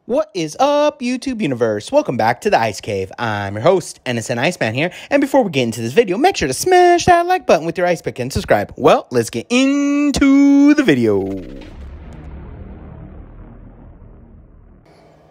What is up, YouTube universe? Welcome back to the Ice Cave. I'm your host, Innocent Iceman here, and before we get into this video, make sure to smash that like button with your ice pick and subscribe. Well, let's get into the video.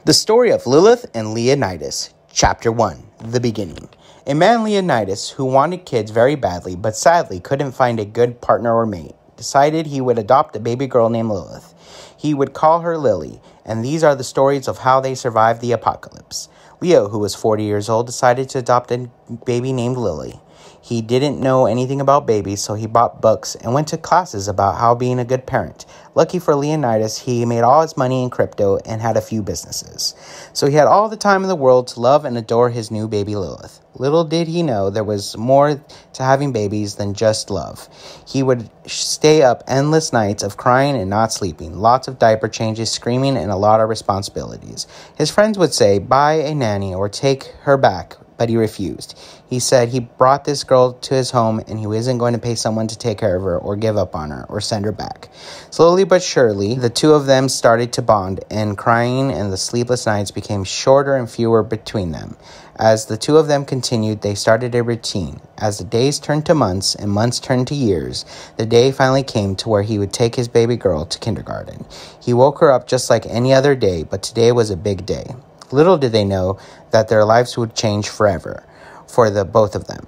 The story of Lilith and Leonidas, Chapter 1, The Beginning. A man, Leonidas, who wanted kids very badly, but sadly couldn't find a good partner or mate, decided he would adopt a baby girl named Lilith. He would call her Lily, and these are the stories of how they survived the apocalypse. Leo, who was 40 years old, decided to adopt a baby named Lily. He didn't know anything about babies, so he bought books and went to classes about how being a good parent. Lucky for Leonidas, he made all his money in crypto and had a few businesses. So he had all the time in the world to love and adore his new baby Lilith. Little did he know there was more to having babies than just love. He would stay up endless nights of crying and not sleeping, lots of diaper changes, screaming, and a lot of responsibilities. His friends would say, buy a nanny or take her back, but he refused. He said he brought this girl to his home and he wasn't going to pay someone to take care of her or give up on her or send her back. Slowly but surely, the two of them started to bond, and crying and the sleepless nights became shorter and fewer between them. As the two of them continued, they started a routine. As the days turned to months and months turned to years, the day finally came to where he would take his baby girl to kindergarten. He woke her up just like any other day, but today was a big day. Little did they know that their lives would change forever for the both of them.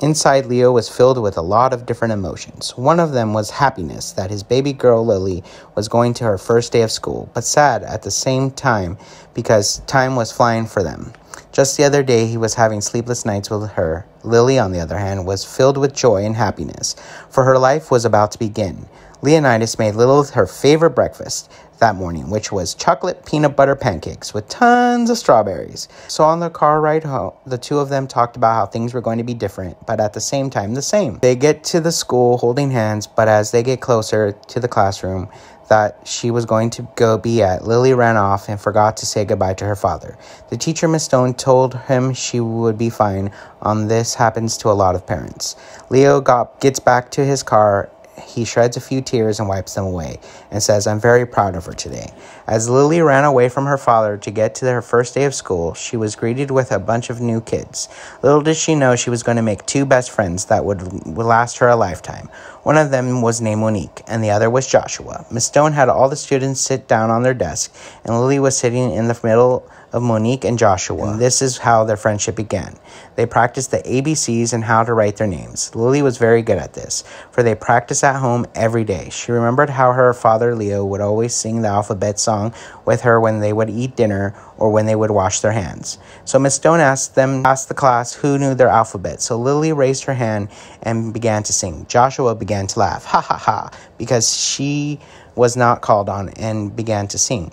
Inside, Leo was filled with a lot of different emotions. One of them was happiness that his baby girl Lily was going to her first day of school, but sad at the same time because time was flying for them. Just the other day, he was having sleepless nights with her. Lily, on the other hand, was filled with joy and happiness, for her life was about to begin. Leonidas made Lilith her favorite breakfast that morning, which was chocolate peanut butter pancakes with tons of strawberries. So on the car ride home, the two of them talked about how things were going to be different, but at the same time the same. They get to the school holding hands, but as they get closer to the classroom that she was going to go be at, Lily ran off and forgot to say goodbye to her father. The teacher, Miss Stone, told him she would be fine. This happens to a lot of parents. Leo gets back to his car. He shreds a few tears and wipes them away and says, I'm very proud of her today. As Lily ran away from her father to get to her first day of school, she was greeted with a bunch of new kids. Little did she know she was going to make two best friends that would last her a lifetime. One of them was named Monique, and the other was Joshua. Miss Stone had all the students sit down on their desk, and Lily was sitting in the middle of Monique and Joshua. And this is how their friendship began. They practiced the ABCs and how to write their names. Lily was very good at this, for they practiced at home every day. She remembered how her father Leo would always sing the alphabet song with her when they would eat dinner or when they would wash their hands. So Miss Stone asked the class who knew their alphabet. So Lily raised her hand and began to sing. Joshua began to laugh, ha ha ha, because she was not called on, and began to sing.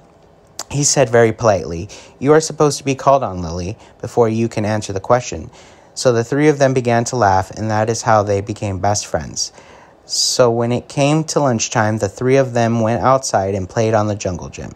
He said very politely, you are supposed to be called on, Lily, before you can answer the question. So the three of them began to laugh, and that is how they became best friends. So when it came to lunchtime, the three of them went outside and played on the jungle gym.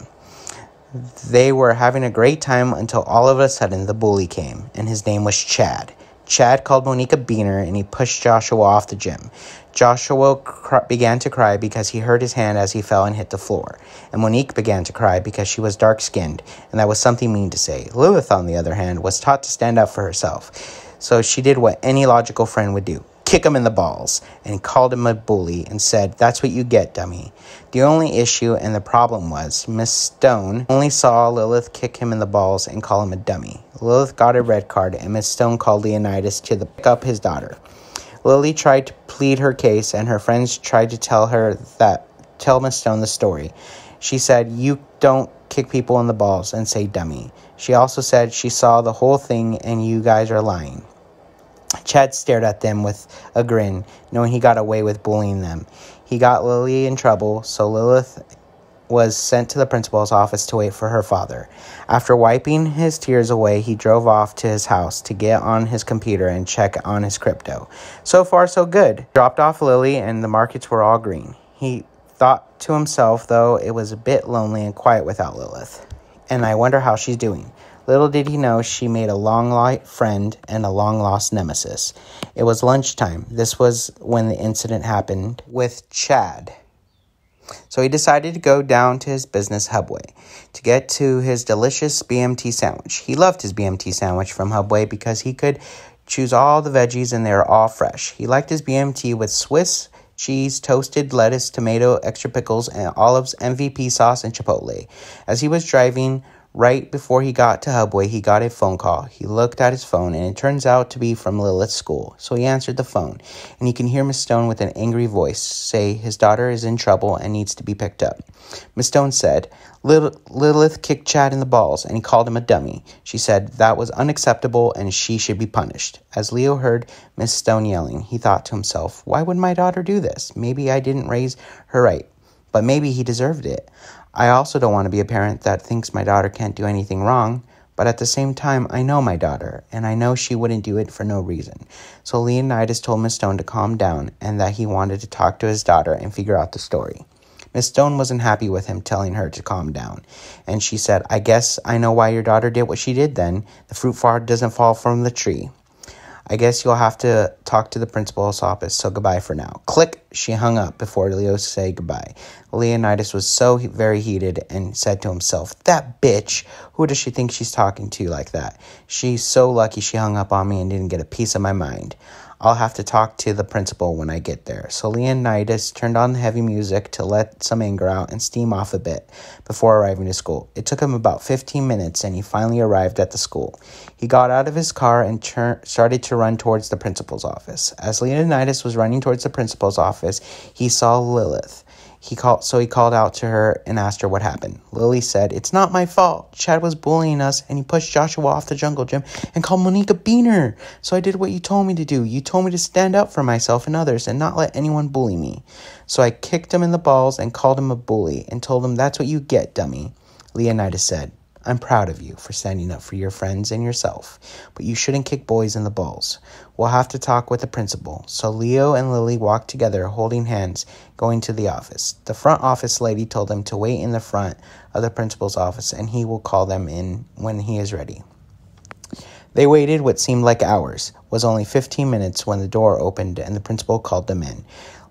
They were having a great time until all of a sudden the bully came, and his name was Chad. Chad called Monique a beaner, and he pushed Joshua off the gym. Joshua began to cry because he hurt his hand as he fell and hit the floor. And Monique began to cry because she was dark-skinned, and that was something mean to say. Lilith, on the other hand, was taught to stand up for herself. So she did what any logical friend would do. Kick him in the balls, and called him a bully and said, that's what you get, dummy. The only issue and the problem was Miss Stone only saw Lilith kick him in the balls and call him a dummy. Lilith got a red card, and Miss Stone called Leonidas to pick up his daughter. Lily tried to plead her case, and her friends tried to tell Miss Stone the story. She said, you don't kick people in the balls and say dummy. She also said she saw the whole thing and you guys are lying. Chad stared at them with a grin, knowing he got away with bullying them. He got Lily in trouble, so Lilith was sent to the principal's office to wait for her father. After wiping his tears away, he drove off to his house to get on his computer and check on his crypto. So far, so good. Dropped off Lily, and the markets were all green. He thought to himself, though, it was a bit lonely and quiet without Lilith. And I wonder how she's doing. Little did he know she made a long-lost friend and a long-lost nemesis. It was lunchtime. This was when the incident happened with Chad. So he decided to go down to his business Hubway to get to his delicious BMT sandwich. He loved his BMT sandwich from Hubway because he could choose all the veggies and they were all fresh. He liked his BMT with Swiss cheese, toasted lettuce, tomato, extra pickles, and olives, MVP sauce, and chipotle. As he was driving, right before he got to Hubway, he got a phone call. He looked at his phone, and it turns out to be from Lilith's school. So he answered the phone, and he can hear Miss Stone with an angry voice say his daughter is in trouble and needs to be picked up. Miss Stone said, Lilith kicked Chad in the balls, and he called him a dummy. She said that was unacceptable, and she should be punished. As Leo heard Miss Stone yelling, he thought to himself, why would my daughter do this? Maybe I didn't raise her right, but maybe he deserved it. I also don't want to be a parent that thinks my daughter can't do anything wrong, but at the same time, I know my daughter, and I know she wouldn't do it for no reason. So Leonidas told Miss Stone to calm down and that he wanted to talk to his daughter and figure out the story. Miss Stone wasn't happy with him telling her to calm down, and she said, I guess I know why your daughter did what she did then. The fruit doesn't fall from the tree. I guess you'll have to talk to the principal's office, so goodbye for now. Click! She hung up before Leo could say goodbye. Leonidas was so very heated and said to himself, that bitch, who does she think she's talking to like that? She's so lucky she hung up on me and didn't get a piece of my mind. I'll have to talk to the principal when I get there. So Leonidas turned on the heavy music to let some anger out and steam off a bit before arriving to school. It took him about 15 minutes, and he finally arrived at the school. He got out of his car and started to run towards the principal's office. As Leonidas was running towards the principal's office, he saw Lilith. He called out to her and asked her what happened. Lily said, it's not my fault. Chad was bullying us, and he pushed Joshua off the jungle gym and called Monique a beaner. So I did what you told me to do. You told me to stand up for myself and others and not let anyone bully me. So I kicked him in the balls and called him a bully and told him that's what you get, dummy. Leonidas said, I'm proud of you for standing up for your friends and yourself, but you shouldn't kick boys in the balls. We'll have to talk with the principal. So Leo and Lily walked together, holding hands, going to the office. The front office lady told them to wait in the front of the principal's office, and he will call them in when he is ready. They waited what seemed like hours. It was only 15 minutes when the door opened and the principal called them in.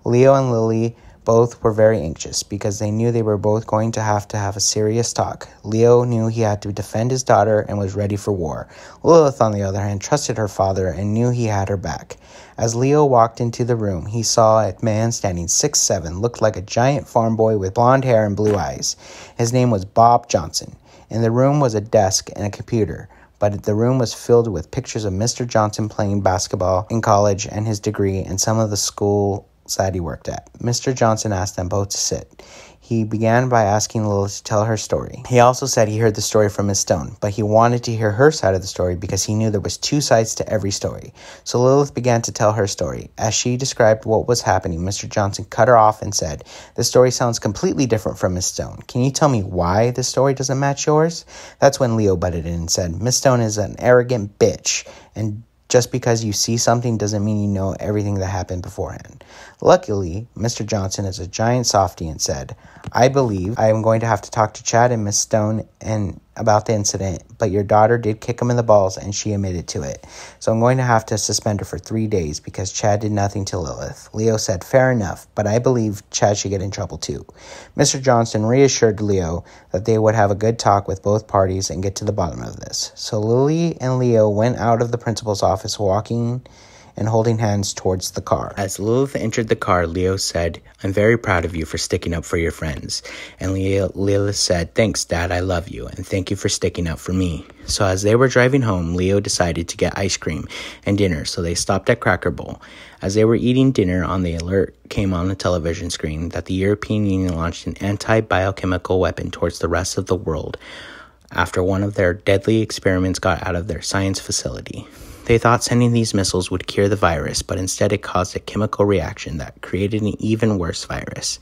Leo and Lily both were very anxious because they knew they were both going to have a serious talk. Leo knew he had to defend his daughter and was ready for war. Lilith, on the other hand, trusted her father and knew he had her back. As Leo walked into the room, he saw a man standing 6'7", looked like a giant farm boy with blonde hair and blue eyes. His name was Bob Johnson. In the room was a desk and a computer, but the room was filled with pictures of Mr. Johnson playing basketball in college and his degree and some of the school that he worked at. Mr. Johnson asked them both to sit. He began by asking Lilith to tell her story. He also said he heard the story from Miss Stone, but he wanted to hear her side of the story because he knew there was two sides to every story. So Lilith began to tell her story. As she described what was happening, Mr. Johnson cut her off and said, the story sounds completely different from Miss Stone. Can you tell me why the story doesn't match yours? That's when Leo butted in and said, Miss Stone is an arrogant bitch, and just because you see something doesn't mean you know everything that happened beforehand. Luckily, Mr. Johnson is a giant softy and said, I believe I am going to have to talk to Chad and Miss Stone about the incident, but your daughter did kick him in the balls and she admitted to it. So I'm going to have to suspend her for 3 days because Chad did nothing to Lilith. Leo said, fair enough, but I believe Chad should get in trouble too. Mr. Johnson reassured Leo that they would have a good talk with both parties and get to the bottom of this. So Lily and Leo went out of the principal's office walking and holding hands towards the car. As Lilith entered the car, Leo said, I'm very proud of you for sticking up for your friends. And Lilith said, thanks, Dad, I love you, and thank you for sticking up for me. So as they were driving home, Leo decided to get ice cream and dinner, so they stopped at Cracker Bowl. As they were eating dinner, on the alert came on the television screen that the European Union launched an anti-biochemical weapon towards the rest of the world after one of their deadly experiments got out of their science facility. They thought sending these missiles would cure the virus, but instead it caused a chemical reaction that created an even worse virus.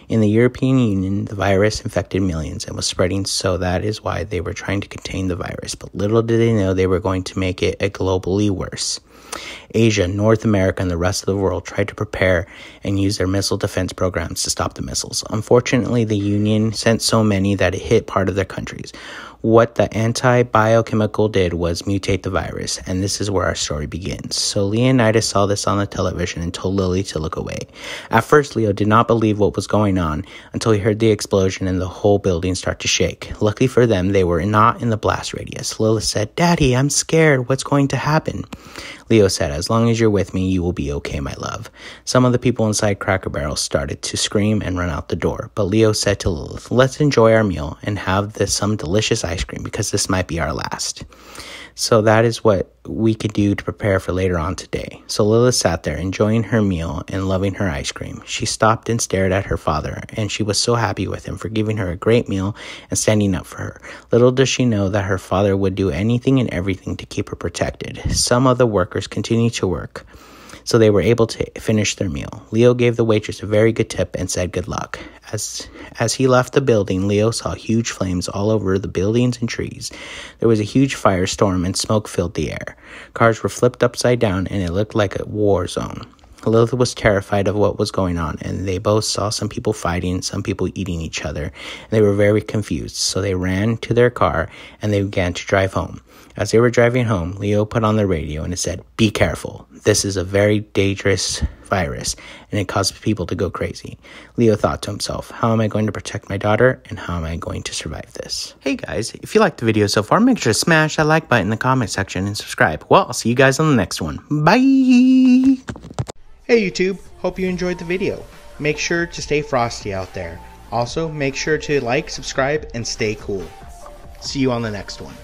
In the European Union, the virus infected millions and was spreading, so that is why they were trying to contain the virus. But little did they know they were going to make it globally worse. Asia, North America, and the rest of the world tried to prepare and use their missile defense programs to stop the missiles. Unfortunately, the Union sent so many that it hit part of their countries. What the anti-biochemical did was mutate the virus, and this is where our story begins. So Leonidas saw this on the television and told Lily to look away. At first, Leo did not believe what was going on until he heard the explosion and the whole building start to shake. Luckily for them, they were not in the blast radius. Lilith said, "Daddy, I'm scared. What's going to happen?" Leo said, "As long as you're with me, you will be okay, my love." Some of the people inside Cracker Barrel started to scream and run out the door, but Leo said to Lilith, "Let's enjoy our meal and have some delicious ice cream because this might be our last." So that is what we could do to prepare for later on today. So Lilith sat there enjoying her meal and loving her ice cream. She stopped and stared at her father, and she was so happy with him for giving her a great meal and standing up for her. Little does she know that her father would do anything and everything to keep her protected. Some of the workers continued to work, so they were able to finish their meal. Leo gave the waitress a very good tip and said good luck. As he left the building, Leo saw huge flames all over the buildings and trees. There was a huge firestorm and smoke filled the air. Cars were flipped upside down and it looked like a war zone. Lilith was terrified of what was going on, and they both saw some people fighting, some people eating each other, and they were very confused, so they ran to their car and they began to drive home. As they were driving home, Leo put on the radio and it said, "Be careful. This is a very dangerous virus, and it causes people to go crazy." Leo thought to himself, how am I going to protect my daughter, and how am I going to survive this? Hey guys, if you liked the video so far, make sure to smash that like button in the comment section and subscribe. Well, I'll see you guys on the next one. Bye! Hey YouTube, hope you enjoyed the video. Make sure to stay frosty out there. Also, make sure to like, subscribe, and stay cool. See you on the next one.